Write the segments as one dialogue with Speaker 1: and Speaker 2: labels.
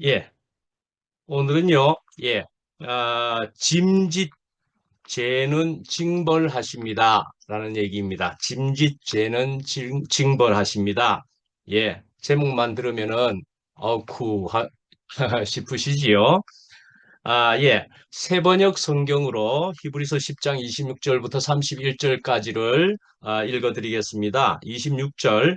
Speaker 1: 예, 오늘은요, 짐짓죄는 징벌하십니다. 라는 얘기입니다. 짐짓죄는 징벌하십니다. 예, 제목만 들으면은, 어쿠, 싶으시지요? 예. 세번역 성경으로 히브리서 10장 26절부터 31절까지를 읽어드리겠습니다. 26절.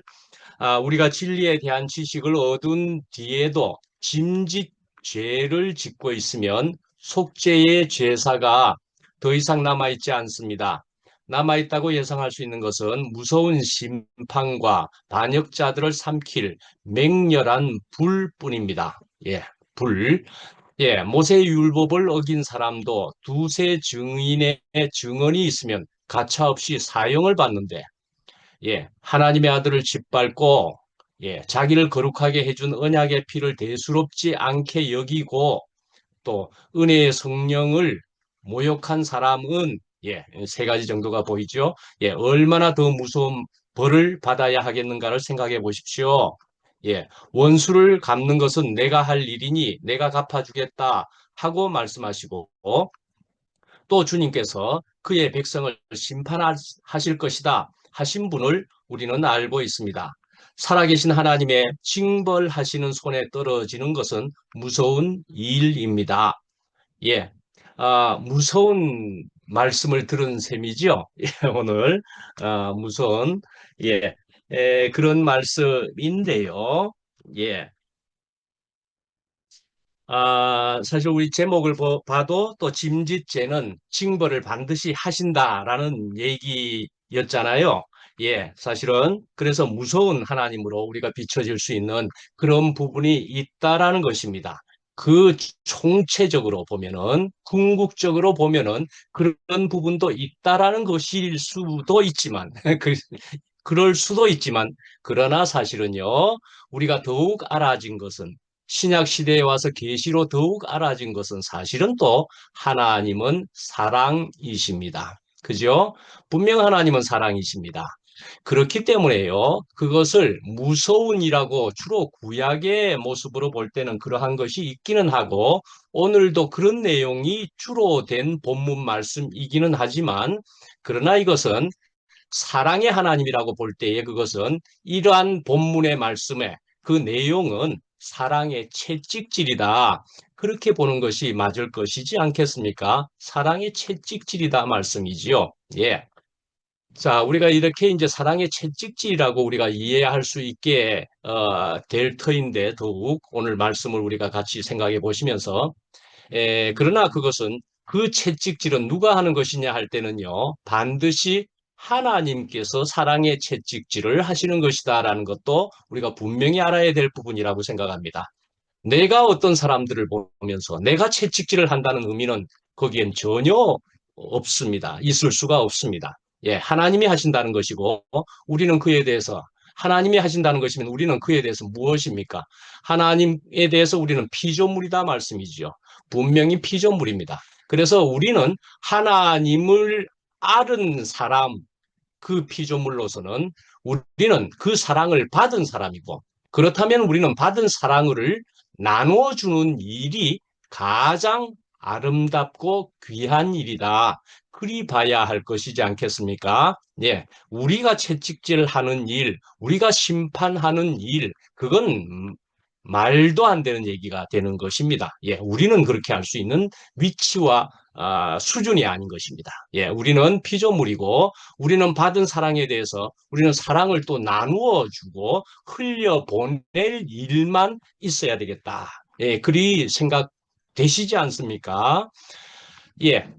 Speaker 1: 우리가 진리에 대한 지식을 얻은 뒤에도 짐짓 죄를 짓고 있으면 속죄의 죄사가 더 이상 남아있지 않습니다. 남아있다고 예상할 수 있는 것은 무서운 심판과 반역자들을 삼킬 맹렬한 불뿐입니다. 예, 불. 예, 모세의 율법을 어긴 사람도 두세 증인의 증언이 있으면 가차없이 사형을 받는데, 하나님의 아들을 짓밟고, 자기를 거룩하게 해준 언약의 피를 대수롭지 않게 여기고, 또 은혜의 성령을 모욕한 사람은, 세 가지 정도가 보이죠. 얼마나 더 무서운 벌을 받아야 하겠는가를 생각해 보십시오. 원수를 갚는 것은 내가 할 일이니 내가 갚아주겠다 하고 말씀하시고, 또 주님께서 그의 백성을 심판하실 것이다 하신 분을 우리는 알고 있습니다. 살아계신 하나님의 징벌하시는 손에 떨어지는 것은 무서운 일입니다. 예, 무서운 말씀을 들은 셈이죠. 예, 오늘 무서운 그런 말씀인데요. 예, 사실 우리 제목을 봐도 또 짐짓죄는 징벌을 반드시 하신다라는 얘기였잖아요. 사실은 그래서 무서운 하나님으로 우리가 비춰질 수 있는 그런 부분이 있다라는 것입니다. 그 총체적으로 보면은, 궁극적으로 보면은 그런 부분도 있다라는 것일 수도 있지만, 그럴 수도 있지만, 그러나 사실은요, 우리가 더욱 알아진 것은 신약 시대에 와서 계시로 더욱 알아진 것은 사실은 또 하나님은 사랑이십니다. 그죠? 분명 하나님은 사랑이십니다. 그렇기 때문에요. 그것을 무서운이라고 주로 구약의 모습으로 볼 때는 그러한 것이 있기는 하고 오늘도 그런 내용이 주로 된 본문 말씀이기는 하지만 그러나 이것은 사랑의 하나님이라고 볼 때에 그것은 이러한 본문의 말씀에 그 내용은 사랑의 채찍질이다. 그렇게 보는 것이 맞을 것이지 않겠습니까? 사랑의 채찍질이다 말씀이지요. 예. 자, 우리가 이렇게 이제 사랑의 채찍질이라고 우리가 이해할 수 있게 될 터인데 더욱 오늘 말씀을 우리가 같이 생각해 보시면서 그러나 그것은 그 채찍질은 누가 하는 것이냐 할 때는요, 반드시 하나님께서 사랑의 채찍질을 하시는 것이다라는 것도 우리가 분명히 알아야 될 부분이라고 생각합니다. 내가 어떤 사람들을 보면서 내가 채찍질을 한다는 의미는 거기엔 전혀 없습니다. 있을 수가 없습니다. 하나님이 하신다는 것이고 우리는 그에 대해서 하나님이 하신다는 것이면 우리는 그에 대해서 무엇입니까? 하나님에 대해서 우리는 피조물이다 말씀이지요. 분명히 피조물입니다. 그래서 우리는 하나님을 아는 사람, 그 피조물로서는 우리는 그 사랑을 받은 사람이고 그렇다면 우리는 받은 사랑을 나누어주는 일이 가장 아름답고 귀한 일이다. 그리 봐야 할 것이지 않겠습니까? 우리가 채찍질하는 일, 우리가 심판하는 일, 그건 말도 안 되는 얘기가 되는 것입니다. 우리는 그렇게 할 수 있는 위치와 수준이 아닌 것입니다. 우리는 피조물이고 우리는 받은 사랑에 대해서 우리는 사랑을 또 나누어 주고 흘려보낼 일만 있어야 되겠다. 그리 생각되시지 않습니까? 예.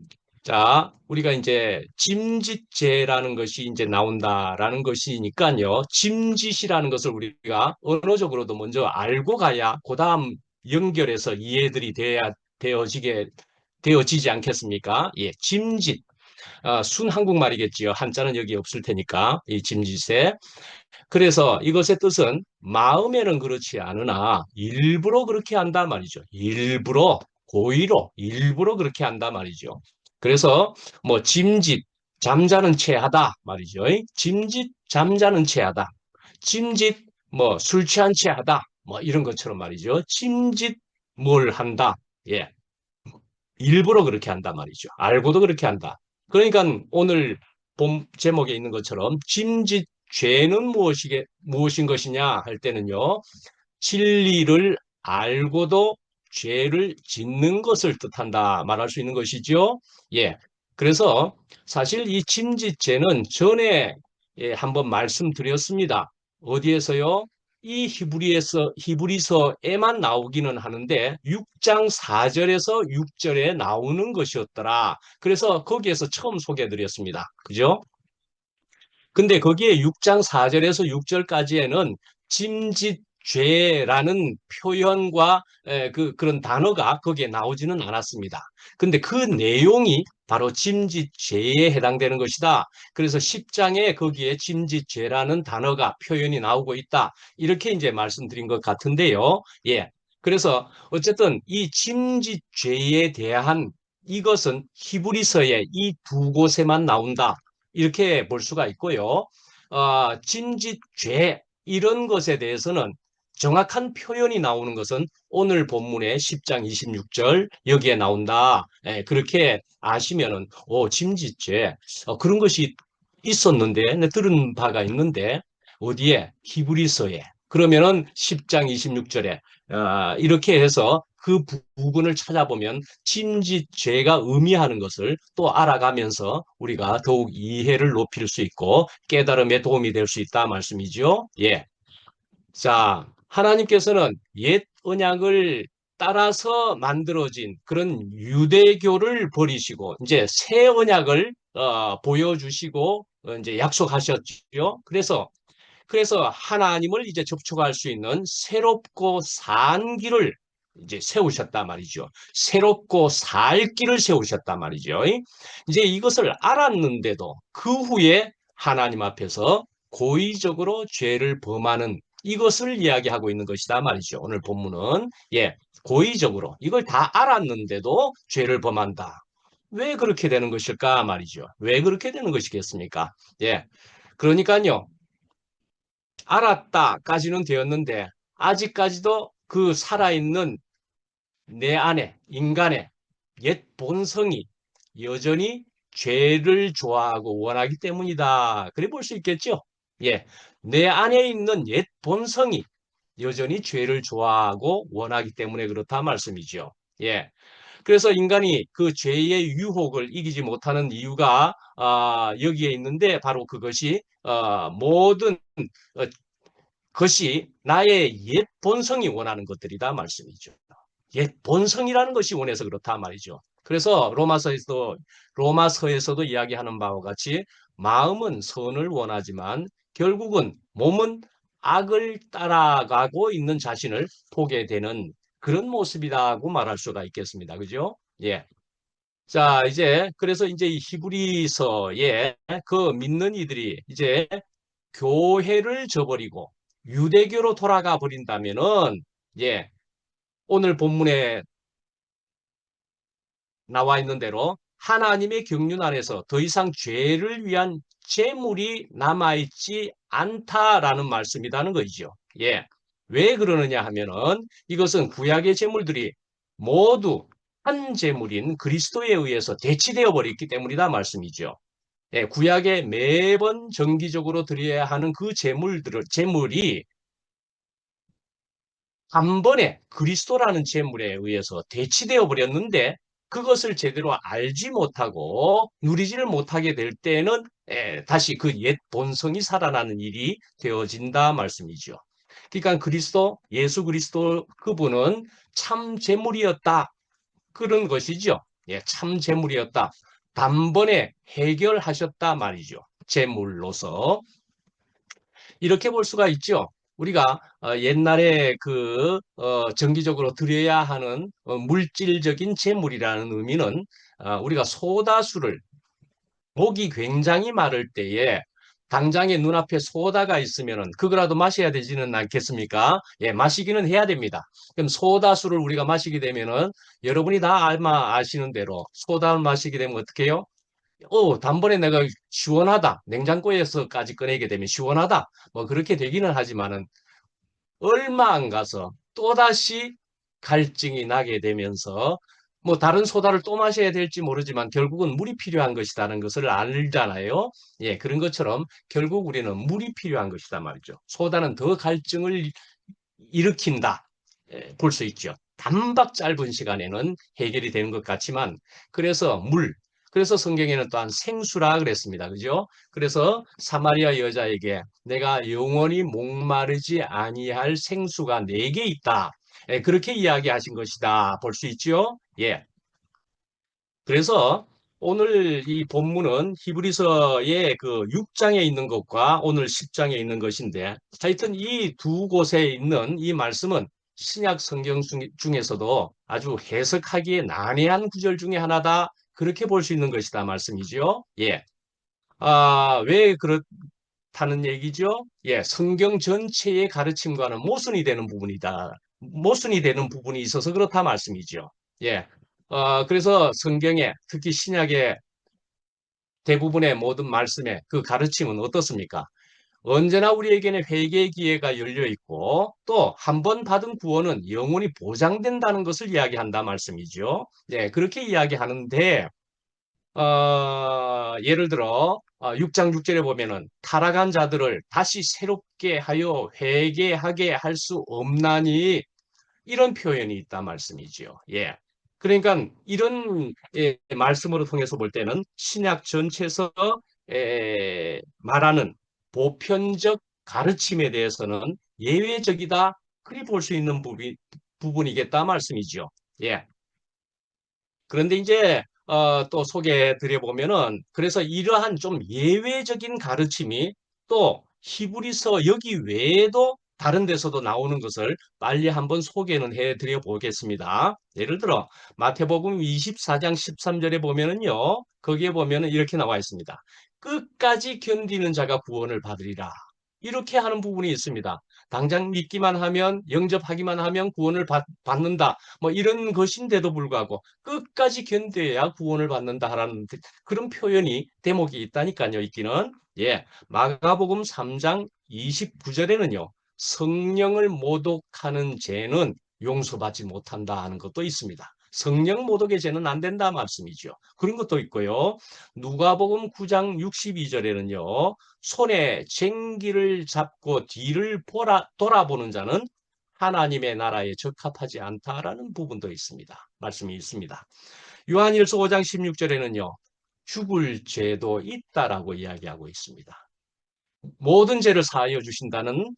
Speaker 1: 자, 우리가 이제 짐짓죄라는 것이 이제 나온다라는 것이니까요. 짐짓이라는 것을 우리가 언어적으로도 먼저 알고 가야 그다음 연결해서 이해들이 되어지지 않겠습니까? 짐짓. 순 한국말이겠지요. 한자는 여기 없을 테니까 이 짐짓에. 그래서 이것의 뜻은 마음에는 그렇지 않으나 일부러 그렇게 한다 말이죠. 일부러 고의로 일부러 그렇게 한다 말이죠. 그래서 뭐 짐짓 잠자는 체하다 말이죠. 짐짓 잠자는 체하다. 짐짓 뭐 술 취한 체하다. 뭐 이런 것처럼 말이죠. 짐짓 뭘 한다. 예. 일부러 그렇게 한단 말이죠. 알고도 그렇게 한다. 그러니까 오늘 본 제목에 있는 것처럼 짐짓죄는 무엇인 것이냐 할 때는요. 진리를 알고도 죄를 짓는 것을 뜻한다 말할 수 있는 것이죠. 예. 그래서 사실 이 짐짓죄는 전에 한번 말씀드렸습니다. 어디에서요? 이 히브리서에만 나오기는 하는데 6장 4절에서 6절에 나오는 것이었더라. 그래서 거기에서 처음 소개해 드렸습니다. 그죠? 근데 거기에 6장 4절에서 6절까지에는 짐짓죄라는 표현과 그런 단어가 거기에 나오지는 않았습니다. 근데 그 내용이 바로 짐짓죄에 해당되는 것이다. 그래서 10장에 거기에 짐짓죄라는 단어가 표현이 나오고 있다. 이렇게 이제 말씀드린 것 같은데요. 예. 그래서 어쨌든 이 짐짓죄에 대한 이것은 히브리서의 이 두 곳에만 나온다. 이렇게 볼 수가 있고요. 짐짓죄 이런 것에 대해서는 정확한 표현이 나오는 것은 오늘 본문의 10장 26절 여기에 나온다. 그렇게 아시면은 짐짓죄 그런 것이 있었는데 내 들은 바가 있는데 어디에? 히브리서에. 그러면은 10장 26절에 이렇게 해서 그 부분을 찾아보면 침짓죄가 의미하는 것을 또 알아가면서 우리가 더욱 이해를 높일 수 있고 깨달음에 도움이 될 수 있다 말씀이죠. 예. 자, 하나님께서는 옛 언약을 따라서 만들어진 그런 유대교를 버리시고 이제 새 언약을 보여주시고 이제 약속하셨죠. 그래서 하나님을 이제 접촉할 수 있는 새롭고 산 길을 이제 세우셨단 말이죠. 새롭고 살 길을 세우셨단 말이죠. 이제 이것을 알았는데도 그 후에 하나님 앞에서 고의적으로 죄를 범하는 이것을 이야기하고 있는 것이다 말이죠. 오늘 본문은 고의적으로 이걸 다 알았는데도 죄를 범한다. 왜 그렇게 되는 것일까 말이죠. 왜 그렇게 되는 것이겠습니까? 예. 그러니까요. 알았다까지는 되었는데 아직까지도 그 살아있는 내 안에 인간의 옛 본성이 여전히 죄를 좋아하고 원하기 때문이다. 그래 볼 수 있겠죠? 예. 내 안에 있는 옛 본성이 여전히 죄를 좋아하고 원하기 때문에 그렇다 말씀이죠. 예. 그래서 인간이 그 죄의 유혹을 이기지 못하는 이유가 여기에 있는데 바로 그것이 모든 어, 것이 나의 옛 본성이 원하는 것들이다 말씀이죠. 옛 본성이라는 것이 원해서 그렇다 말이죠. 그래서 로마서에서도 이야기하는 바와 같이 마음은 선을 원하지만 결국은 몸은 악을 따라가고 있는 자신을 보게 되는 그런 모습이라고 말할 수가 있겠습니다. 그죠? 예. 자, 그래서 이제 이 히브리서에 그 믿는 이들이 이제 교회를 저버리고 유대교로 돌아가 버린다면은 예, 오늘 본문에 나와 있는 대로 하나님의 경륜 안에서 더 이상 죄를 위한 제물이 남아있지 않다라는 말씀이라는 거죠. 예. 왜 그러느냐 하면은 이것은 구약의 제물들이 모두 한 제물인 그리스도에 의해서 대치되어 버렸기 때문이다 말씀이죠. 예, 구약에 매번 정기적으로 드려야 하는 그 제물이 한 번에 그리스도라는 제물에 의해서 대치되어 버렸는데 그것을 제대로 알지 못하고 누리지를 못하게 될 때는 다시 그 옛 본성이 살아나는 일이 되어진다 말씀이죠. 그러니까 예수 그리스도 그분은 참 제물이었다. 그런 것이죠. 예, 참 제물이었다. 단번에 해결하셨다 말이죠. 제물로서. 이렇게 볼 수가 있죠. 우리가 옛날에 정기적으로 드려야 하는 물질적인 재물이라는 의미는 우리가 소다수를 목이 굉장히 마를 때에 당장에 눈앞에 소다가 있으면은 그거라도 마셔야 되지는 않겠습니까? 예, 마시기는 해야 됩니다. 그럼 소다수를 우리가 마시게 되면은 여러분이 다 아마 아시는 대로 소다를 마시게 되면 어떻게 해요? 단번에 내가 시원하다. 냉장고에서까지 꺼내게 되면 시원하다. 뭐 그렇게 되기는 하지만은 얼마 안 가서 또다시 갈증이 나게 되면서 뭐 다른 소다를 또 마셔야 될지 모르지만 결국은 물이 필요한 것이라는 것을 알잖아요. 예, 그런 것처럼 결국 우리는 물이 필요한 것이다 말이죠. 소다는 더 갈증을 일으킨다. 볼 수 있죠. 단박 짧은 시간에는 해결이 되는 것 같지만 그래서 물, 그래서 성경에는 또한 생수라 그랬습니다. 그죠? 그래서 사마리아 여자에게 내가 영원히 목마르지 아니할 생수가 내게 있다. 그렇게 이야기하신 것이다. 볼 수 있죠? 예. 그래서 오늘 이 본문은 히브리서의 그 6장에 있는 것과 오늘 10장에 있는 것인데 하여튼 이 두 곳에 있는 이 말씀은 신약 성경 중에서도 아주 해석하기에 난해한 구절 중에 하나다. 그렇게 볼 수 있는 것이다 말씀이죠. 예. 왜 그렇다는 얘기죠? 예, 성경 전체의 가르침과는 모순이 되는 부분이다. 모순이 되는 부분이 있어서 그렇다 말씀이죠. 예. 그래서 성경에 특히 신약의 대부분의 모든 말씀의 그 가르침은 어떻습니까? 언제나 우리에게는 회개의 기회가 열려 있고 또 한 번 받은 구원은 영원히 보장된다는 것을 이야기한다 말씀이죠. 예, 그렇게 이야기하는데 예를 들어 6장 6절에 보면은 타락한 자들을 다시 새롭게 하여 회개하게 할 수 없나니 이런 표현이 있다 말씀이지요. 예. 그러니까 이런 말씀으로 통해서 볼 때는 신약 전체에서 말하는 보편적 가르침에 대해서는 예외적이다. 그리 볼 수 있는 부분이겠다 말씀이죠. 예. 그런데 이제 또 소개해 드려 보면은 그래서 이러한 좀 예외적인 가르침이 또 히브리서 여기 외에도 다른 데서도 나오는 것을 빨리 한번 소개는 해 드려 보겠습니다. 예를 들어 마태복음 24장 13절에 보면은요. 거기에 보면은 이렇게 나와 있습니다. 끝까지 견디는 자가 구원을 받으리라. 이렇게 하는 부분이 있습니다. 당장 믿기만 하면 영접하기만 하면 구원을 받는다. 뭐 이런 것인데도 불구하고 끝까지 견뎌야 구원을 받는다라는 그런 표현이 대목이 있다니까요. 있기는. 예. 마가복음 3장 29절에는요. 성령을 모독하는 죄는 용서받지 못한다 하는 것도 있습니다. 성령 모독의 죄는 안 된다 말씀이죠. 그런 것도 있고요. 누가복음 9장 62절에는요. 손에 쟁기를 잡고 뒤를 돌아보는 자는 하나님의 나라에 적합하지 않다라는 부분도 있습니다. 말씀이 있습니다. 요한일서 5장 16절에는요. 죽을 죄도 있다라고 이야기하고 있습니다. 모든 죄를 사하여 주신다는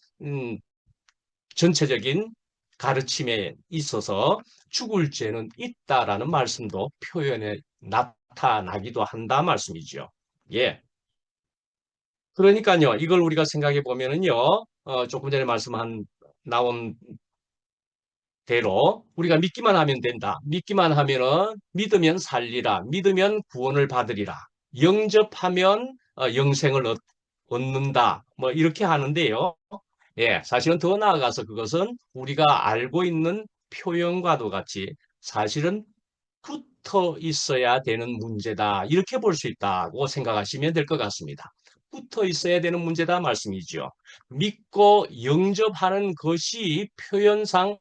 Speaker 1: 전체적인 가르침에 있어서 죽을 죄는 있다라는 말씀도 표현에 나타나기도 한다 말씀이죠. 예. 그러니까요, 이걸 우리가 생각해 보면은요, 조금 전에 나온 대로 우리가 믿기만 하면 된다. 믿기만 하면은 믿으면 살리라. 믿으면 구원을 받으리라. 영접하면 영생을 얻는다. 뭐 이렇게 하는데요. 예, 사실은 더 나아가서 그것은 우리가 알고 있는 표현과도 같이 사실은 붙어 있어야 되는 문제다. 이렇게 볼 수 있다고 생각하시면 될 것 같습니다. 붙어 있어야 되는 문제다 말씀이죠. 믿고 영접하는 것이 표현상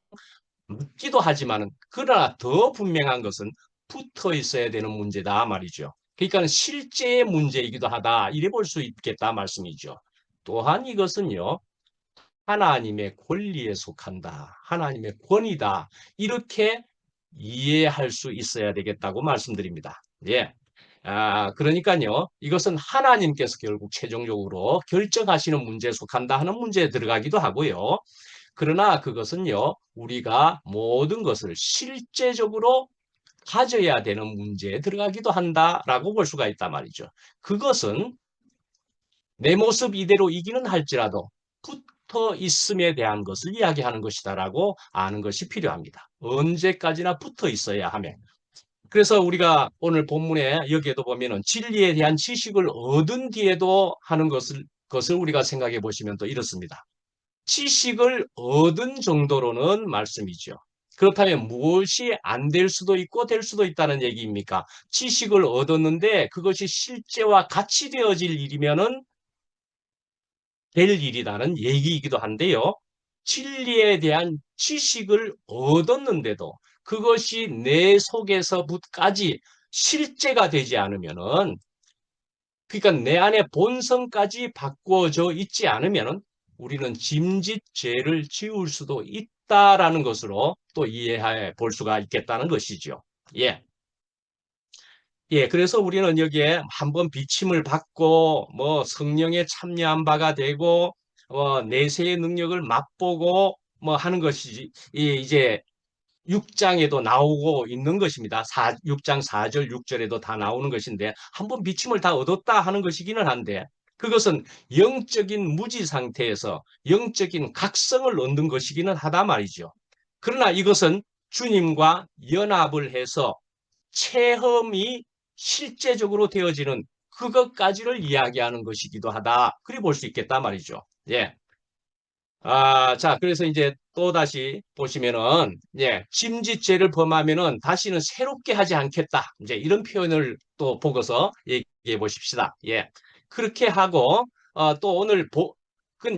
Speaker 1: 묻기도 하지만은 그러나 더 분명한 것은 붙어 있어야 되는 문제다 말이죠. 그러니까 실제의 문제이기도 하다. 이래 볼 수 있겠다 말씀이죠. 또한 이것은요. 하나님의 권리에 속한다. 하나님의 권위다. 이렇게 이해할 수 있어야 되겠다고 말씀드립니다. 예. 그러니까요. 이것은 하나님께서 결국 최종적으로 결정하시는 문제에 속한다 하는 문제에 들어가기도 하고요. 그러나 그것은요. 우리가 모든 것을 실제적으로 가져야 되는 문제에 들어가기도 한다라고 볼 수가 있단 말이죠. 그것은 내 모습 이대로이기는 할지라도 붙어 있음에 대한 것을 이야기하는 것이다라고 아는 것이 필요합니다. 언제까지나 붙어 있어야 하며. 그래서 우리가 오늘 본문에 여기에도 보면은 진리에 대한 지식을 얻은 뒤에도 하는 것을 우리가 생각해 보시면 또 이렇습니다. 지식을 얻은 정도로는 말씀이죠. 그렇다면 무엇이 안 될 수도 있고 될 수도 있다는 얘기입니까? 지식을 얻었는데 그것이 실제와 같이 되어질 일이면은 될 일이라는 얘기이기도 한데요. 진리에 대한 지식을 얻었는데도 그것이 내 속에서까지 실제가 되지 않으면은, 그러니까 내 안에 본성까지 바꾸어져 있지 않으면은 우리는 짐짓죄를 지을 수도 있다라는 것으로 또 이해해 볼 수가 있겠다는 것이죠. 예. 예, 그래서 우리는 여기에 한번 비침을 받고 뭐 성령에 참여한 바가 되고 내세의 능력을 맛보고 뭐 하는 것이 이제 6장에도 나오고 있는 것입니다. 6장 4절, 6절에도 다 나오는 것인데 한번 비침을 다 얻었다 하는 것이기는 한데 그것은 영적인 무지 상태에서 영적인 각성을 얻는 것이기는 하다 말이죠. 그러나 이것은 주님과 연합을 해서 체험이 실제적으로 되어지는 그것까지를 이야기하는 것이기도 하다. 그리 볼 수 있겠다 말이죠. 예. 자, 그래서 이제 또 다시 보시면은, 예, 짐짓죄를 범하면은 다시는 새롭게 하지 않겠다. 이제 이런 표현을 또 보고서 얘기해 보십시다. 예. 그렇게 하고, 또 오늘 그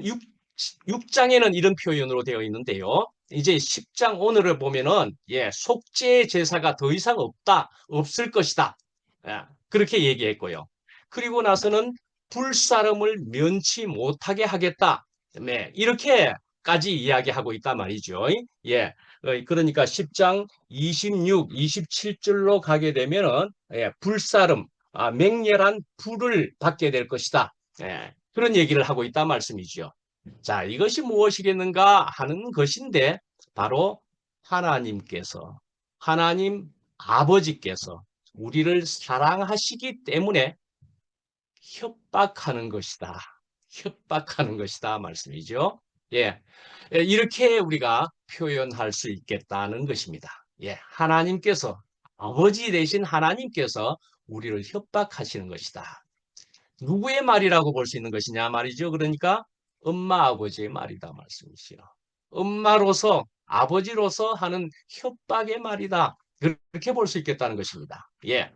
Speaker 1: 6장에는 이런 표현으로 되어 있는데요. 이제 10장 오늘을 보면은, 예, 속죄 제사가 더 이상 없을 것이다. 예, 그렇게 얘기했고요. 그리고 나서는 불사름을 면치 못하게 하겠다. 네, 이렇게까지 이야기하고 있단 말이죠. 예. 그러니까 10장 26, 27절로 가게 되면은 예, 불사름, 맹렬한 불을 받게 될 것이다. 예, 그런 얘기를 하고 있단 말씀이죠. 자, 이것이 무엇이겠는가 하는 것인데 바로 하나님께서 하나님 아버지께서 우리를 사랑하시기 때문에 협박하는 것이다. 협박하는 것이다 말씀이죠. 예. 이렇게 우리가 표현할 수 있겠다는 것입니다. 예. 하나님께서 아버지 되신 하나님께서 우리를 협박하시는 것이다. 누구의 말이라고 볼 수 있는 것이냐 말이죠. 그러니까 엄마 아버지의 말이다 말씀이시요. 엄마로서 아버지로서 하는 협박의 말이다. 그렇게 볼 수 있겠다는 것입니다. 예.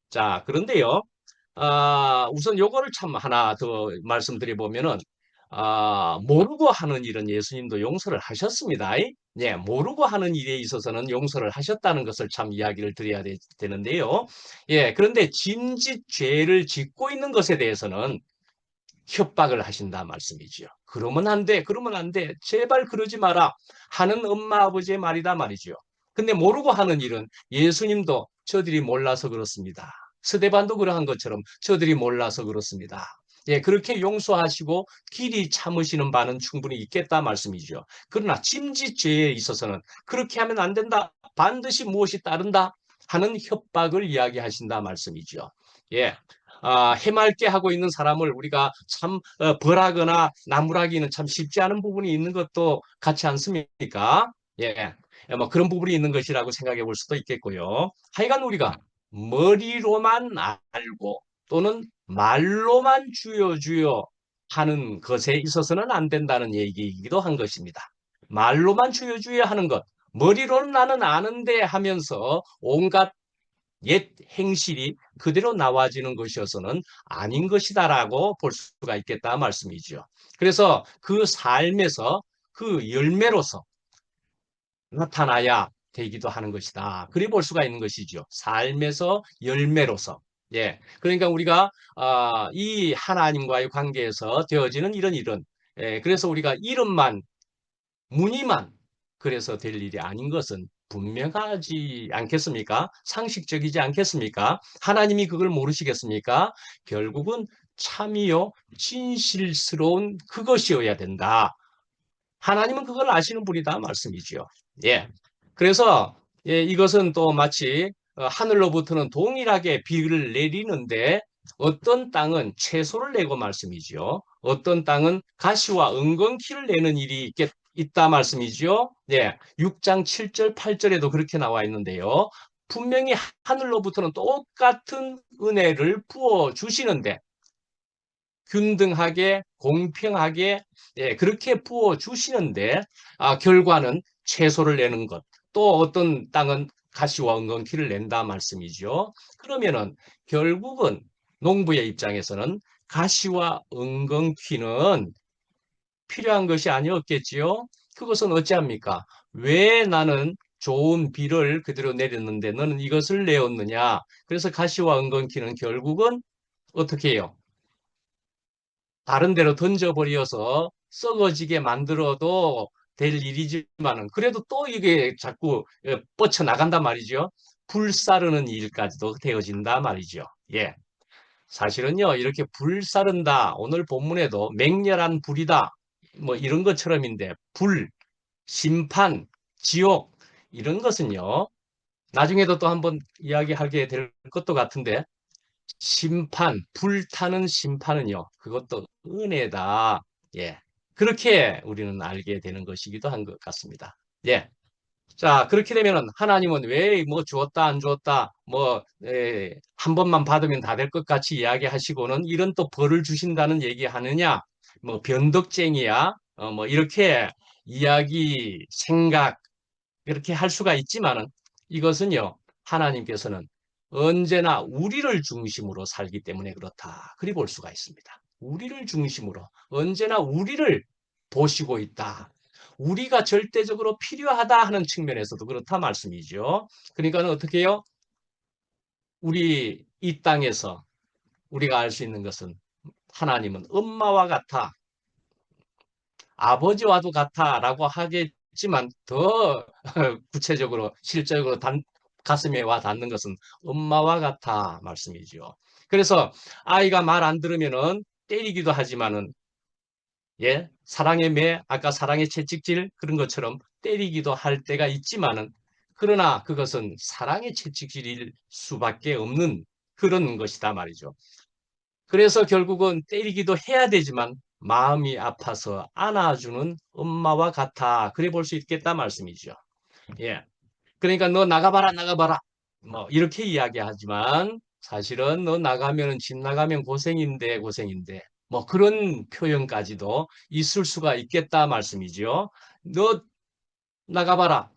Speaker 1: 자, 그런데요. 우선 요거를 참 하나 더 말씀드려보면은, 모르고 하는 일은 예수님도 용서를 하셨습니다. 예, 모르고 하는 일에 있어서는 용서를 하셨다는 것을 참 이야기를 드려야 되는데요. 예, 그런데 짐짓 죄를 짓고 있는 것에 대해서는 협박을 하신다 말씀이지요. 그러면 안 돼, 그러면 안 돼, 제발 그러지 마라 하는 엄마 아버지의 말이다 말이죠. 근데 모르고 하는 일은 예수님도 저들이 몰라서 그렇습니다. 스데반도 그러한 것처럼 저들이 몰라서 그렇습니다. 예, 그렇게 용서하시고 길이 참으시는 바는 충분히 있겠다 말씀이죠. 그러나 짐짓죄에 있어서는 그렇게 하면 안 된다. 반드시 무엇이 따른다 하는 협박을 이야기하신다 말씀이죠. 예. 해맑게 하고 있는 사람을 우리가 참 벌하거나 나무라기는 참 쉽지 않은 부분이 있는 것도 같지 않습니까? 예. 뭐 그런 부분이 있는 것이라고 생각해 볼 수도 있겠고요. 하여간 우리가 머리로만 알고 또는 말로만 주여 주여 하는 것에 있어서는 안 된다는 얘기이기도 한 것입니다. 말로만 주여 주여 하는 것, 머리로는 나는 아는데 하면서 온갖 옛 행실이 그대로 나와지는 것이어서는 아닌 것이다라고 볼 수가 있겠다 말씀이죠. 그래서 그 삶에서 그 열매로서 나타나야 되기도 하는 것이다. 그리 볼 수가 있는 것이죠. 삶에서 열매로서. 예. 그러니까 우리가 이 하나님과의 관계에서 되어지는 이런 그래서 우리가 이름만 무늬만 그래서 될 일이 아닌 것은 분명하지 않겠습니까? 상식적이지 않겠습니까? 하나님이 그걸 모르시겠습니까? 결국은 참이요, 진실스러운 그것이어야 된다. 하나님은 그걸 아시는 분이다 말씀이지요. 예. 그래서 예, 이것은 또 마치 하늘로부터는 동일하게 비를 내리는데 어떤 땅은 채소를 내고 말씀이지요. 어떤 땅은 가시와 은건키를 내는 일이 있다 말씀이지요. 예. 6장 7절, 8절에도 그렇게 나와 있는데요. 분명히 하늘로부터는 똑같은 은혜를 부어 주시는데 균등하게 공평하게 예, 그렇게 부어 주시는데 결과는 채소를 내는 것, 또 어떤 땅은 가시와 은건키를 낸다 말씀이죠. 그러면은 결국은 농부의 입장에서는 가시와 은건키는 필요한 것이 아니었겠지요. 그것은 어찌합니까? 왜 나는 좋은 비를 그대로 내렸는데 너는 이것을 내었느냐? 그래서 가시와 은건키는 결국은 어떻게 해요? 다른 데로 던져버려서 썩어지게 만들어도 될 일이지만은 그래도 또 이게 자꾸 뻗쳐나간단 말이죠. 불사르는 일까지도 되어진다 말이죠. 예. 사실은요, 이렇게 불사른다. 오늘 본문에도 맹렬한 불이다. 뭐 이런 것처럼인데, 불, 심판, 지옥, 이런 것은요, 나중에도 또 한번 이야기하게 될 것도 같은데, 심판, 불타는 심판은요, 그것도 은혜다. 예. 그렇게 우리는 알게 되는 것이기도 한 것 같습니다. 예. 자, 그렇게 되면은 하나님은 왜 뭐 주었다, 안 주었다, 뭐, 한 번만 받으면 다 될 것 같이 이야기하시고는 이런 또 벌을 주신다는 얘기 하느냐, 뭐, 변덕쟁이야, 뭐, 이렇게 이야기, 생각, 그렇게 할 수가 있지만은 이것은요, 하나님께서는 언제나 우리를 중심으로 살기 때문에 그렇다. 그리 볼 수가 있습니다. 우리를 중심으로 언제나 우리를 보시고 있다. 우리가 절대적으로 필요하다 하는 측면에서도 그렇다 말씀이죠. 그러니까 어떻게 해요? 우리 이 땅에서 우리가 알 수 있는 것은 하나님은 엄마와 같아. 아버지와도 같아라고 하겠지만 더 구체적으로 실적으로 가슴에 와 닿는 것은 엄마와 같아 말씀이죠. 그래서 아이가 말 안 들으면은 때리기도 하지만은 예, 사랑의 매, 아까 사랑의 채찍질 그런 것처럼 때리기도 할 때가 있지만은 그러나 그것은 사랑의 채찍질일 수밖에 없는 그런 것이다 말이죠. 그래서 결국은 때리기도 해야 되지만 마음이 아파서 안아주는 엄마와 같아. 그래 볼 수 있겠다 말씀이죠. 예. 그러니까 너 나가봐라, 나가봐라. 뭐 이렇게 이야기하지만 사실은 너 나가면은 집 나가면 고생인데 고생인데 뭐 그런 표현까지도 있을 수가 있겠다 말씀이죠. 너 나가봐라.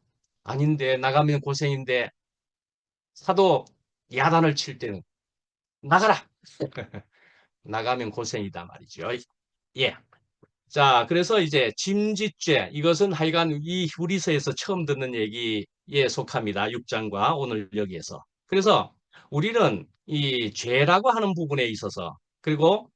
Speaker 1: 아닌데 나가면 고생인데 사도 야단을 칠 때는 나가라. 나가면 고생이다 말이죠. 예. 자, 그래서 이제 짐짓죄, 이것은 하여간 이 후리서에서 처음 듣는 얘기에 속합니다. 6장과 오늘 여기에서. 그래서 우리는 이 죄라고 하는 부분에 있어서 그리고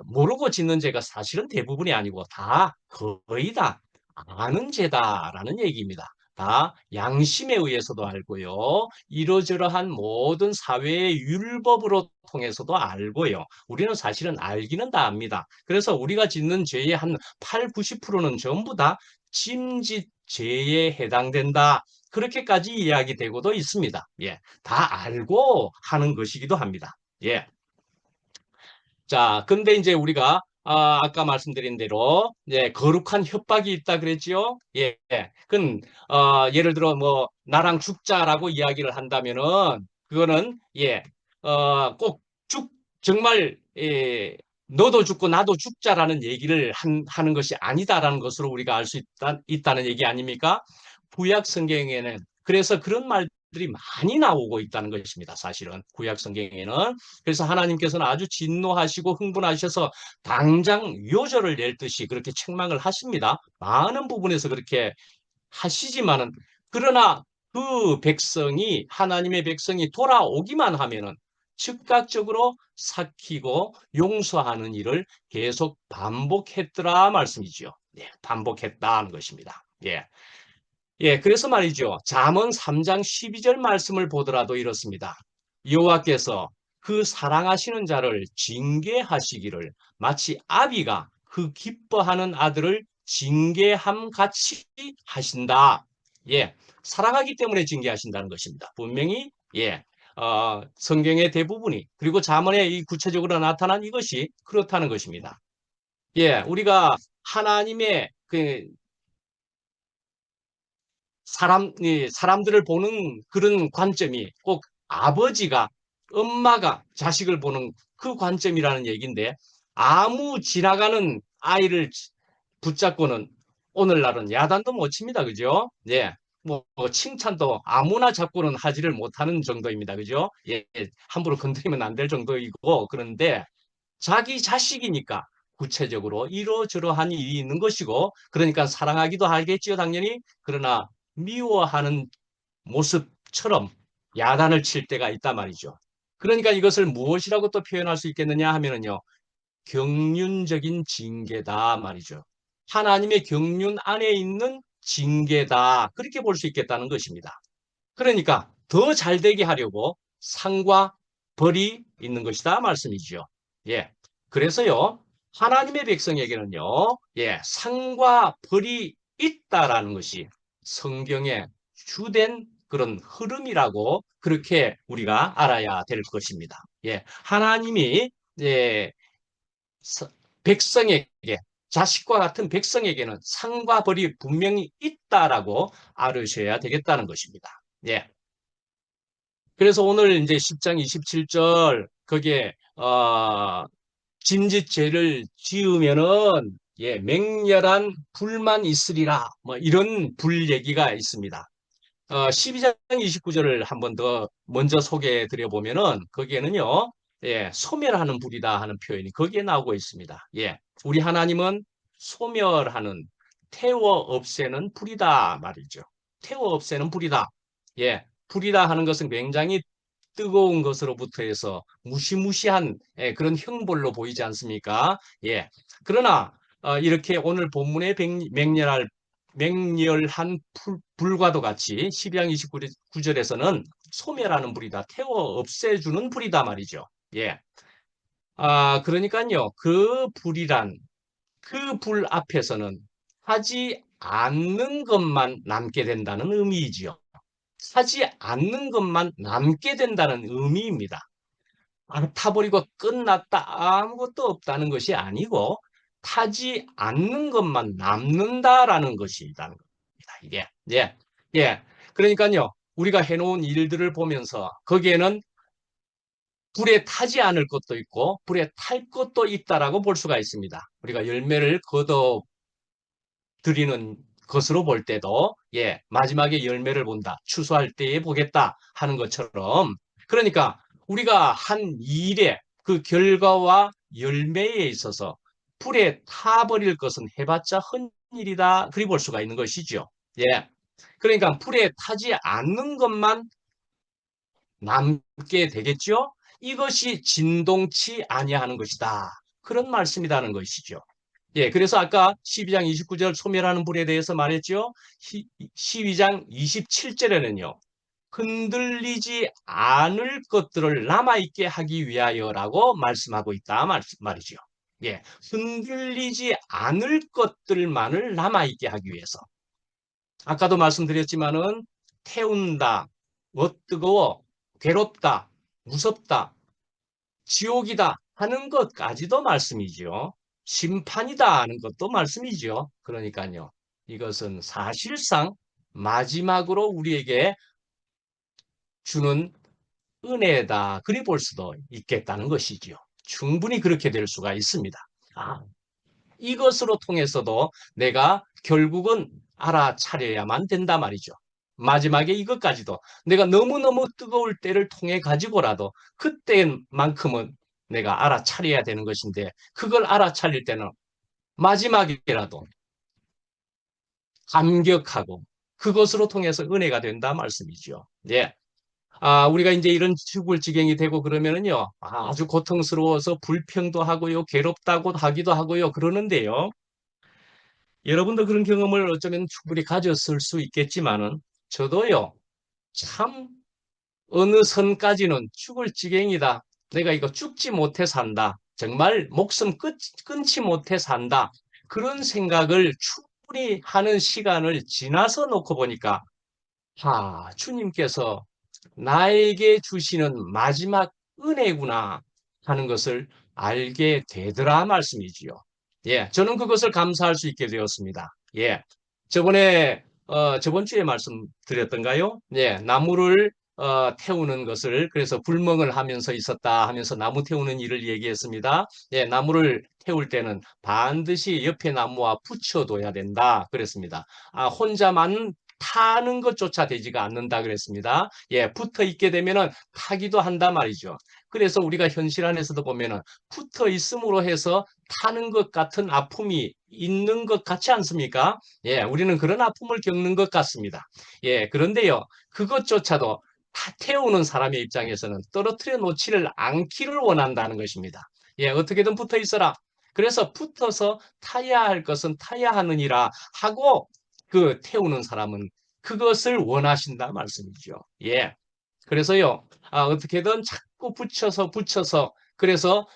Speaker 1: 모르고 짓는 죄가 사실은 대부분이 아니고 다 거의 다 아는 죄다라는 얘기입니다. 다 양심에 의해서도 알고요. 이러저러한 모든 사회의 율법으로 통해서도 알고요. 우리는 사실은 알기는 다 압니다. 그래서 우리가 짓는 죄의 한 8, 90%는 전부 다 짐짓 죄에 해당된다. 그렇게까지 이야기되고도 있습니다. 예. 다 알고 하는 것이기도 합니다. 예. 자, 근데 이제 우리가 아까 말씀드린 대로 거룩한 협박이 있다 그랬지요. 예. 그건 예를 들어 뭐 나랑 죽자라고 이야기를 한다면은 그거는 꼭 정말 너도 죽고 나도 죽자라는 얘기를 하는 것이 아니다라는 것으로 우리가 알 수 있다는 얘기 아닙니까? 구약 성경에는 그래서 그런 말들이 많이 나오고 있다는 것입니다. 사실은 구약 성경에는 그래서 하나님께서는 아주 진노하시고 흥분하셔서 당장 요절을 낼 듯이 그렇게 책망을 하십니다. 많은 부분에서 그렇게 하시지만은 그러나 그 백성이 하나님의 백성이 돌아오기만 하면은 즉각적으로 삭히고 용서하는 일을 계속 반복했더라 말씀이지요. 예, 반복했다는 것입니다. 예. 예, 그래서 말이죠. 잠언 3장 12절 말씀을 보더라도 이렇습니다. 여호와께서 그 사랑하시는 자를 징계하시기를 마치 아비가 그 기뻐하는 아들을 징계함 같이 하신다. 예, 사랑하기 때문에 징계하신다는 것입니다. 분명히 성경의 대부분이 그리고 잠언에 이 구체적으로 나타난 이것이 그렇다는 것입니다. 예, 우리가 하나님의 그 사람들을 보는 그런 관점이 꼭 아버지가, 엄마가 자식을 보는 그 관점이라는 얘기인데, 아무 지나가는 아이를 붙잡고는 오늘날은 야단도 못 칩니다. 그죠? 예. 뭐 칭찬도 아무나 잡고는 하지를 못하는 정도입니다. 그죠? 예. 함부로 건드리면 안 될 정도이고, 그런데 자기 자식이니까 구체적으로 이러저러한 일이 있는 것이고, 그러니까 사랑하기도 하겠지요, 당연히. 그러나 미워하는 모습처럼 야단을 칠 때가 있단 말이죠. 그러니까 이것을 무엇이라고 또 표현할 수 있겠느냐 하면은요, 경륜적인 징계다 말이죠. 하나님의 경륜 안에 있는 징계다. 그렇게 볼 수 있겠다는 것입니다. 그러니까 더 잘되게 하려고 상과 벌이 있는 것이다 말씀이죠. 예. 그래서요, 하나님의 백성에게는요, 예, 상과 벌이 있다라는 것이 성경의 주된 그런 흐름이라고 그렇게 우리가 알아야 될 것입니다. 예. 하나님이 예, 백성에게 자식과 같은 백성에게는 상과 벌이 분명히 있다라고 알으셔야 되겠다는 것입니다. 예. 그래서 오늘 이제 10장 27절 거기에 짐짓죄를 지으면은 예, 맹렬한 불만 있으리라 뭐 이런 불 얘기가 있습니다. 12장 29절을 한번 더 먼저 소개해 드려 보면은 거기에는요. 예, 소멸하는 불이다 하는 표현이 거기에 나오고 있습니다. 예. 우리 하나님은 소멸하는 태워 없애는 불이다 말이죠. 태워 없애는 불이다. 예. 불이다 하는 것은 굉장히 뜨거운 것으로부터 해서 무시무시한 예, 그런 형벌로 보이지 않습니까? 예. 그러나 이렇게 오늘 본문의 맹렬한 불과도 같이 12장 29절에서는 소멸하는 불이다. 태워 없애주는 불이다 말이죠. 예. 그러니까요. 그 불이란 그 불 앞에서는 하지 않는 것만 남게 된다는 의미이지요. 하지 않는 것만 남게 된다는 의미입니다. 타버리고 끝났다 아무것도 없다는 것이 아니고 타지 않는 것만 남는다라는 것이라는 겁니다. 이게 예, 예. 그러니까요 우리가 해놓은 일들을 보면서 거기에는 불에 타지 않을 것도 있고 불에 탈 것도 있다라고 볼 수가 있습니다. 우리가 열매를 거둬 드리는 것으로 볼 때도 예 마지막에 열매를 본다 추수할 때에 보겠다 하는 것처럼 그러니까 우리가 한 일의 그 결과와 열매에 있어서 불에 타버릴 것은 해봤자 헛일이다 그리 볼 수가 있는 것이죠. 예 그러니까 불에 타지 않는 것만 남게 되겠죠. 이것이 진동치 아니하는 것이다 그런 말씀이라는 것이죠. 예, 그래서 아까 12장 29절 소멸하는 불에 대해서 말했죠. 12장 27절에는요. 흔들리지 않을 것들을 남아있게 하기 위하여라고 말씀하고 있다 말이죠. 예, 흔들리지 않을 것들만을 남아있게 하기 위해서. 아까도 말씀드렸지만은 태운다, 뜨거워, 괴롭다, 무섭다, 지옥이다 하는 것까지도 말씀이죠. 심판이다 하는 것도 말씀이죠. 그러니까요. 이것은 사실상 마지막으로 우리에게 주는 은혜다. 그리 볼 수도 있겠다는 것이지요. 충분히 그렇게 될 수가 있습니다. 아, 이것으로 통해서도 내가 결국은 알아차려야만 된다 말이죠. 마지막에 이것까지도 내가 너무너무 뜨거울 때를 통해 가지고라도 그때만큼은 내가 알아차려야 되는 것인데 그걸 알아차릴 때는 마지막이라도 감격하고 그것으로 통해서 은혜가 된다 말씀이죠. 예. 우리가 이제 이런 죽을 지경이 되고 그러면은요, 아주 고통스러워서 불평도 하고요, 괴롭다고 하기도 하고요, 그러는데요. 여러분도 그런 경험을 어쩌면 충분히 가졌을 수 있겠지만은, 저도요, 참, 어느 선까지는 죽을 지경이다. 내가 이거 죽지 못해 산다. 정말 목숨 끊지 못해 산다. 그런 생각을 충분히 하는 시간을 지나서 놓고 보니까, 주님께서 나에게 주시는 마지막 은혜구나 하는 것을 알게 되더라 말씀이지요. 예, 저는 그것을 감사할 수 있게 되었습니다. 예, 저번 주에 말씀드렸던가요? 예, 나무를 태우는 것을 그래서 불멍을 하면서 있었다 하면서 나무 태우는 일을 얘기했습니다. 예, 나무를 태울 때는 반드시 옆에 나무와 붙여둬야 된다 그랬습니다. 혼자만 타는 것조차 되지가 않는다 그랬습니다. 예, 붙어 있게 되면은 타기도 한다 말이죠. 그래서 우리가 현실 안에서도 보면은 붙어 있음으로 해서 타는 것 같은 아픔이 있는 것 같지 않습니까? 예, 우리는 그런 아픔을 겪는 것 같습니다. 예, 그런데요, 그것조차도 다 태우는 사람의 입장에서는 떨어뜨려 놓지를 않기를 원한다는 것입니다. 예, 어떻게든 붙어 있어라. 그래서 붙어서 타야 할 것은 타야 하느니라 하고 그 태우는 사람은 그것을 원하신다 말씀이죠. 예. 그래서요, 어떻게든 자꾸 붙여서 그래서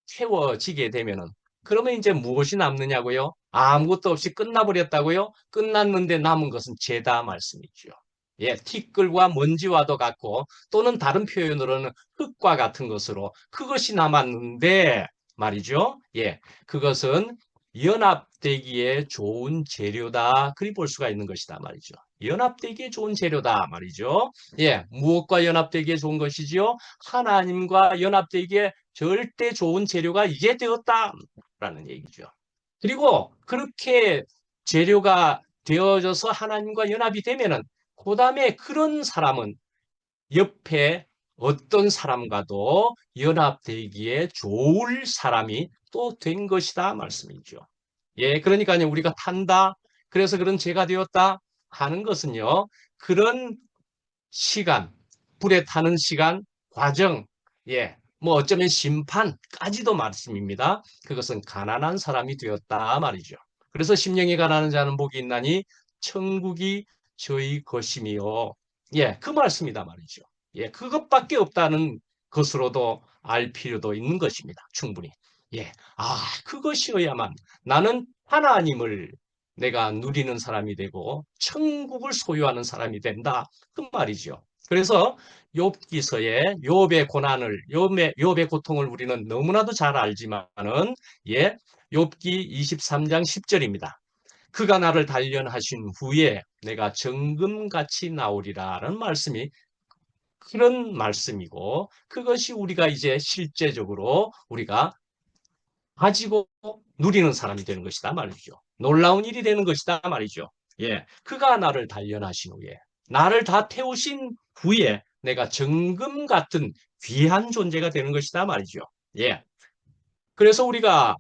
Speaker 1: 채워지게 되면은 그러면 이제 무엇이 남느냐고요? 아무것도 없이 끝나버렸다고요? 끝났는데 남은 것은 죄다 말씀이죠. 예, 티끌과 먼지와도 같고 또는 다른 표현으로는 흙과 같은 것으로 그것이 남았는데 말이죠. 예, 그것은 연합되기에 좋은 재료다. 그리 볼 수가 있는 것이다 말이죠. 연합되기에 좋은 재료다 말이죠. 예, 무엇과 연합되기에 좋은 것이지요? 하나님과 연합되기에 절대 좋은 재료가 이게 되었다라는 얘기죠. 그리고 그렇게 재료가 되어져서 하나님과 연합이 되면은 그다음에 그런 사람은 옆에 어떤 사람과도 연합되기에 좋을 사람이 또 된 것이다 말씀이죠. 예, 그러니까요 우리가 탄다. 그래서 그런 죄가 되었다 하는 것은요. 그런 시간, 불에 타는 시간, 과정, 예, 뭐 어쩌면 심판까지도 말씀입니다. 그것은 가난한 사람이 되었다 말이죠. 그래서 심령이 가난한 자는 복이 있나니 천국이 저희 것이미요. 예, 그 말씀이다 말이죠. 예, 그것밖에 없다는 것으로도 알 필요도 있는 것입니다. 충분히. 예, 그것이어야만 나는 하나님을 내가 누리는 사람이 되고 천국을 소유하는 사람이 된다. 그 말이죠. 그래서 욥기서의 욥의 고난을 욥의 고통을 우리는 너무나도 잘 알지만은 예, 욥기 23장 10절입니다. 그가 나를 단련하신 후에 내가 정금같이 나오리라는 말씀이 그런 말씀이고 그것이 우리가 이제 실제적으로 우리가 가지고 누리는 사람이 되는 것이다 말이죠. 놀라운 일이 되는 것이다 말이죠. 예, 그가 나를 단련하신 후에 나를 다 태우신 후에 내가 정금 같은 귀한 존재가 되는 것이다 말이죠. 예, 그래서 우리가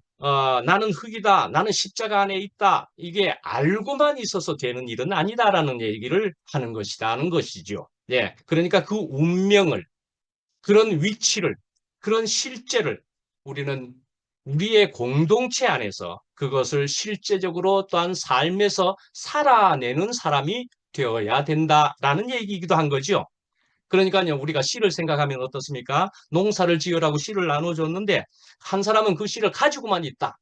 Speaker 1: 나는 흙이다, 나는 십자가 안에 있다 이게 알고만 있어서 되는 일은 아니다라는 얘기를 하는 것이다는 것이죠. 예, 그러니까 그 운명을 그런 위치를, 그런 실제를 우리는 우리의 공동체 안에서 그것을 실제적으로 또한 삶에서 살아내는 사람이 되어야 된다라는 얘기이기도 한 거죠. 그러니까요, 우리가 씨를 생각하면 어떻습니까? 농사를 지으라고 씨를 나눠줬는데 한 사람은 그 씨를 가지고만 있다.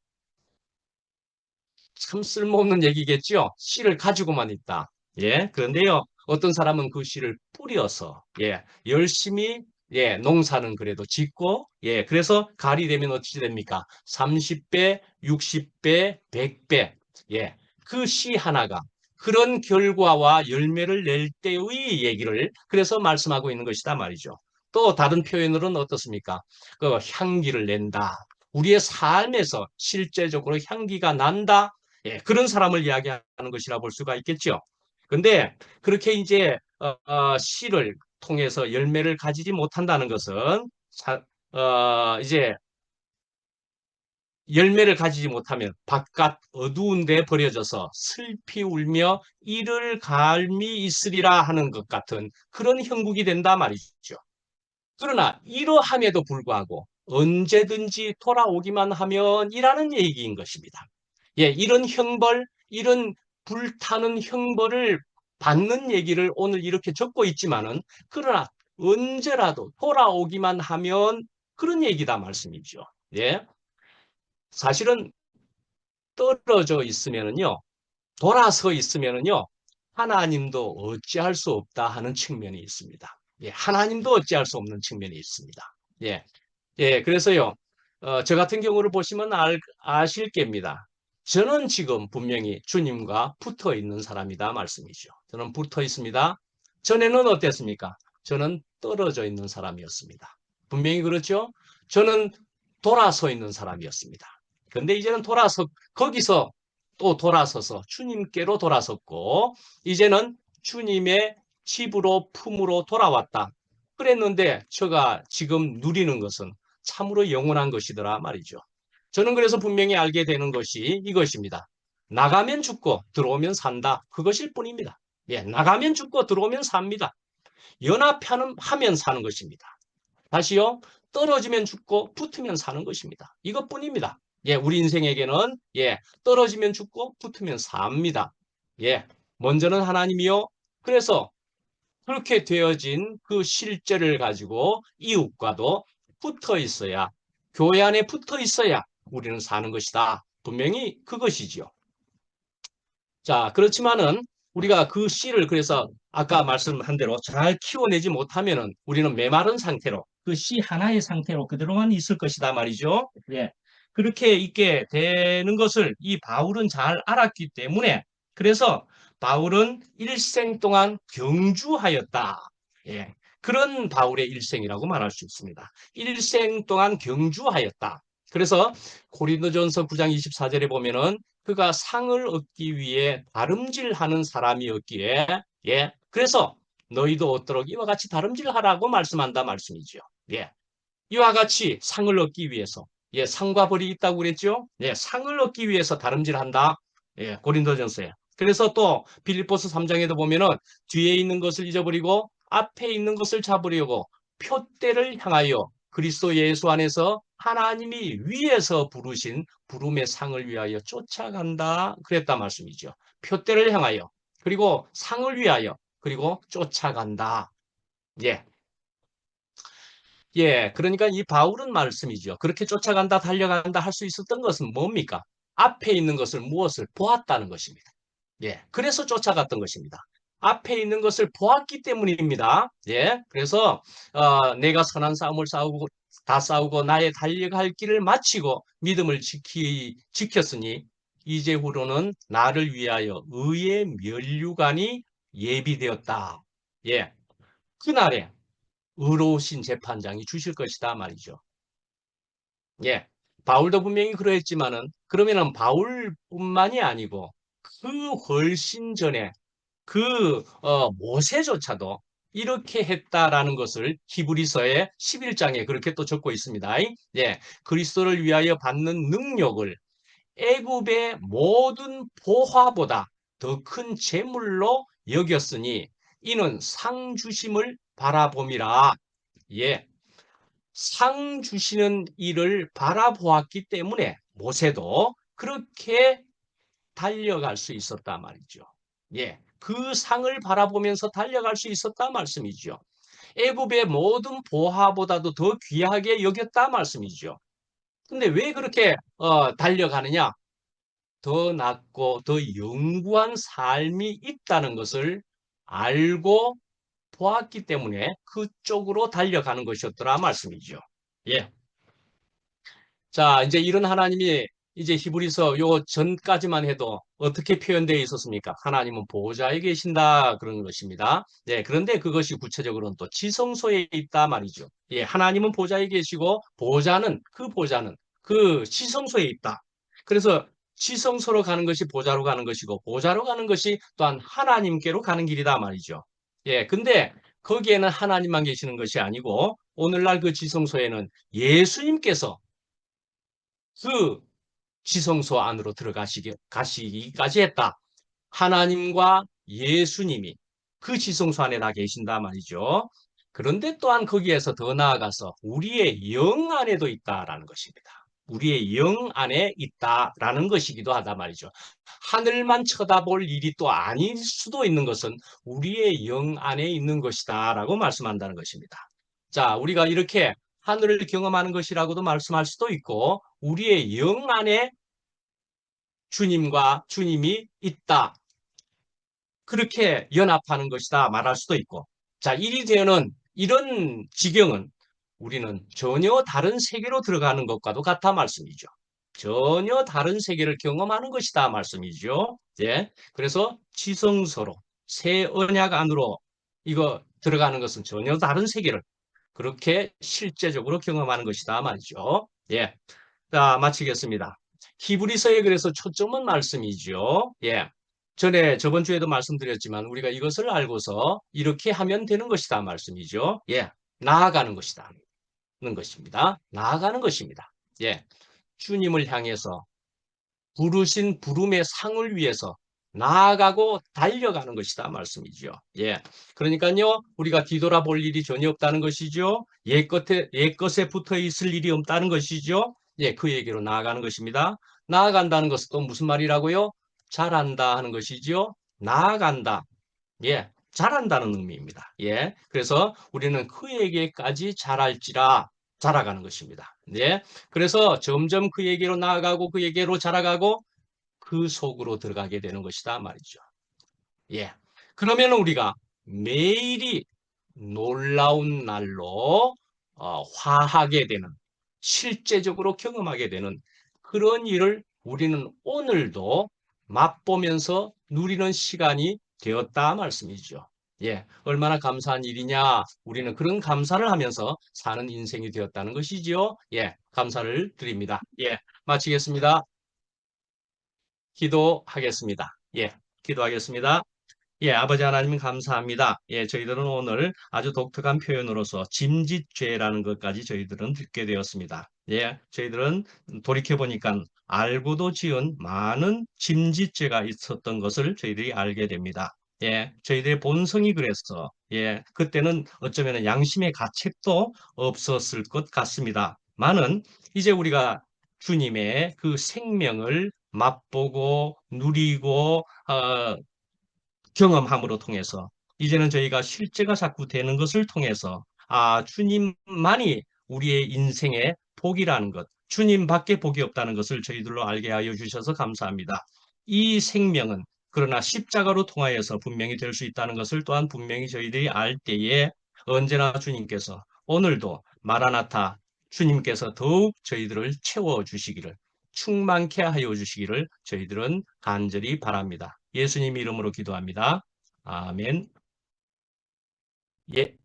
Speaker 1: 참 쓸모없는 얘기겠죠? 씨를 가지고만 있다. 예, 그런데요, 어떤 사람은 그 씨를 뿌려서, 예, 열심히, 예, 농사는 그래도 짓고, 예, 그래서 가을이 되면 어찌 됩니까? 30배, 60배, 100배, 예, 그 씨 하나가 그런 결과와 열매를 낼 때의 얘기를 그래서 말씀하고 있는 것이다 말이죠. 또 다른 표현으로는 어떻습니까? 그 향기를 낸다. 우리의 삶에서 실제적으로 향기가 난다. 예, 그런 사람을 이야기하는 것이라 볼 수가 있겠죠. 근데 그렇게 이제 씨를 통해서 열매를 가지지 못한다는 것은 이제 열매를 가지지 못하면 바깥 어두운 데 버려져서 슬피 울며 이를 갈미 있으리라 하는 것 같은 그런 형국이 된다 말이죠. 그러나 이러함에도 불구하고 언제든지 돌아오기만 하면 이라는 얘기인 것입니다. 예, 이런 형벌, 이런 불타는 형벌을 받는 얘기를 오늘 이렇게 적고 있지만은 그러나 언제라도 돌아오기만 하면 그런 얘기다 말씀이죠. 예. 사실은 떨어져 있으면은요, 돌아서 있으면은요, 하나님도 어찌할 수 없다 하는 측면이 있습니다. 예, 하나님도 어찌할 수 없는 측면이 있습니다. 예, 예, 그래서요, 저 같은 경우를 보시면 아실 겁니다. 저는 지금 분명히 주님과 붙어 있는 사람이다 말씀이죠. 저는 붙어 있습니다. 전에는 어땠습니까? 저는 떨어져 있는 사람이었습니다. 분명히 그렇죠? 저는 돌아서 있는 사람이었습니다. 근데 이제는 거기서 또 돌아서서 주님께로 돌아섰고, 이제는 주님의 집으로 품으로 돌아왔다. 그랬는데 저가 지금 누리는 것은 참으로 영원한 것이더라 말이죠. 저는 그래서 분명히 알게 되는 것이 이것입니다. 나가면 죽고 들어오면 산다. 그것일 뿐입니다. 예, 나가면 죽고 들어오면 삽니다. 연합하면 사는 것입니다. 다시요. 떨어지면 죽고 붙으면 사는 것입니다. 이것뿐입니다. 예, 우리 인생에게는 떨어지면 죽고 붙으면 삽니다. 예, 먼저는 하나님이요. 그래서 그렇게 되어진 그 실제를 가지고 이웃과도 붙어 있어야, 교회 안에 붙어 있어야 우리는 사는 것이다. 분명히 그것이지요. 자, 그렇지만은 우리가 그 씨를 그래서 아까 말씀한 대로 잘 키워내지 못하면은 우리는 메마른 상태로 그 씨 하나의 상태로 그대로만 있을 것이다 말이죠. 예. 그렇게 있게 되는 것을 이 바울은 잘 알았기 때문에 그래서 바울은 일생 동안 경주하였다. 예. 그런 바울의 일생이라고 말할 수 있습니다. 일생 동안 경주하였다. 그래서 고린도전서 9장 24절에 보면은 그가 상을 얻기 위해 다름질하는 사람이었기에 그래서 너희도 얻도록 이와 같이 다름질하라고 말씀한다 말씀이죠. 예. 이와 같이 상을 얻기 위해서 상과 벌이 있다고 그랬죠. 상을 얻기 위해서 다름질한다. 고린도전서에. 그래서 또 빌립보서 3장에도 보면은 뒤에 있는 것을 잊어버리고 앞에 있는 것을 잡으려고 표대를 향하여 그리스도 예수 안에서 하나님이 위에서 부르신 부름의 상을 위하여 쫓아간다. 그랬다 말씀이죠. 표대를 향하여 그리고 상을 위하여 그리고 쫓아간다. 예. 그러니까 이 바울은 말씀이죠. 그렇게 쫓아간다, 달려간다 할 수 있었던 것은 뭡니까? 앞에 있는 것을 무엇을 보았다는 것입니다. 그래서 쫓아갔던 것입니다. 앞에 있는 것을 보았기 때문입니다. 그래서 내가 선한 싸움을 싸우고 다 싸우고 나의 달려갈 길을 마치고 믿음을 지켰으니 이제후로는 나를 위하여 의의 면류관이 예비되었다. 그날에 의로우신 재판장이 주실 것이다 말이죠. 바울도 분명히 그러했지만은 그러면은 바울뿐만이 아니고 그 훨씬 전에 그 모세조차도 이렇게 했다라는 것을 히브리서의 11장에 그렇게 또 적고 있습니다. 그리스도를 위하여 받는 능력을 애굽의 모든 보화보다 더 큰 재물로 여겼으니 이는 상 주심을 바라봄이라. 상 주시는 일을 바라보았기 때문에 모세도 그렇게 달려갈 수 있었다 말이죠. 그 상을 바라보면서 달려갈 수 있었다 말씀이죠. 애굽의 모든 보화보다도 더 귀하게 여겼다 말씀이죠. 근데 왜 그렇게 달려가느냐? 더 낫고 더 영구한 삶이 있다는 것을 알고 보았기 때문에 그쪽으로 달려가는 것이었더라 말씀이죠. 예. 자, 이제 이런 하나님이 이제 히브리서 요 전까지만 해도 어떻게 표현되어 있었습니까? 하나님은 보호자에 계신다 그런 것입니다. 그런데 그것이 구체적으로는 또 지성소에 있다 말이죠. 하나님은 보호자에 계시고 보호자는 그 지성소에 있다. 그래서 지성소로 가는 것이 보호자로 가는 것이고 보호자로 가는 것이 또한 하나님께로 가는 길이다 말이죠. 근데 거기에는 하나님만 계시는 것이 아니고 오늘날 그 지성소에는 예수님께서 그 지성소 안으로 가시기까지 했다. 하나님과 예수님이 그 지성소 안에 다 계신다 말이죠. 그런데 또한 거기에서 더 나아가서 우리의 영 안에도 있다라는 것입니다. 우리의 영 안에 있다라는 것이기도 하다 말이죠. 하늘만 쳐다볼 일이 또 아닐 수도 있는 것은 우리의 영 안에 있는 것이다라고 말씀한다는 것입니다. 자, 우리가 이렇게 하늘을 경험하는 것이라고도 말씀할 수도 있고 우리의 영 안에 주님과 주님이 있다. 그렇게 연합하는 것이다 말할 수도 있고 자, 이리 되는 이런 지경은 우리는 전혀 다른 세계로 들어가는 것과도 같아 말씀이죠. 전혀 다른 세계를 경험하는 것이다 말씀이죠. 그래서 지성소로 새 언약 안으로 이거 들어가는 것은 전혀 다른 세계를 그렇게 실제적으로 경험하는 것이다 말이죠. 자, 마치겠습니다. 히브리서에 그래서 초점은 말씀이죠. 저번 주에도 말씀드렸지만 우리가 이것을 알고서 이렇게 하면 되는 것이다 말씀이죠. 나아가는 것이다. 는 것입니다. 나아가는 것입니다. 예. 주님을 향해서 부르신 부름의 상을 위해서 나아가고 달려가는 것이다 말씀이죠. 예. 그러니까요, 우리가 뒤돌아볼 일이 전혀 없다는 것이죠. 옛것에 붙어 있을 일이 없다는 것이죠. 예, 그 얘기로 나아가는 것입니다. 나아간다는 것은 또 무슨 말이라고요? 잘한다 하는 것이죠. 나아간다. 예, 잘한다는 의미입니다. 예, 그래서 우리는 그에게까지 잘할지라 자라가는 것입니다. 예, 그래서 점점 그에게로 나아가고 그에게로 자라가고 그 속으로 들어가게 되는 것이다 말이죠. 예, 그러면 우리가 매일이 놀라운 날로 화하게 되는, 실제적으로 경험하게 되는 그런 일을 우리는 오늘도 맛보면서 누리는 시간이 되었다 말씀이죠. 예, 얼마나 감사한 일이냐. 우리는 그런 감사를 하면서 사는 인생이 되었다는 것이지요. 예, 감사를 드립니다. 예, 마치겠습니다. 기도하겠습니다. 예, 기도하겠습니다. 예, 아버지 하나님 감사합니다. 예, 저희들은 오늘 아주 독특한 표현으로서 짐짓죄라는 것까지 저희들은 듣게 되었습니다. 예, 저희들은 돌이켜보니까 알고도 지은 많은 짐짓죄가 있었던 것을 저희들이 알게 됩니다. 예, 저희들의 본성이 그래서, 예, 그때는 어쩌면 양심의 가책도 없었을 것 같습니다. 많은 이제 우리가 주님의 그 생명을 맛보고 누리고 경험함으로 통해서 이제는 저희가 실제가 자꾸 되는 것을 통해서 주님만이 우리의 인생의 복이라는 것, 주님밖에 복이 없다는 것을 저희들로 알게 하여 주셔서 감사합니다. 이 생명은 그러나 십자가로 통하여서 분명히 될 수 있다는 것을 또한 분명히 저희들이 알 때에 언제나 주님께서 오늘도 마라나타 주님께서 더욱 저희들을 채워 주시기를 충만케 하여 주시기를 저희들은 간절히 바랍니다. 예수님 이름으로 기도합니다. 아멘. 예.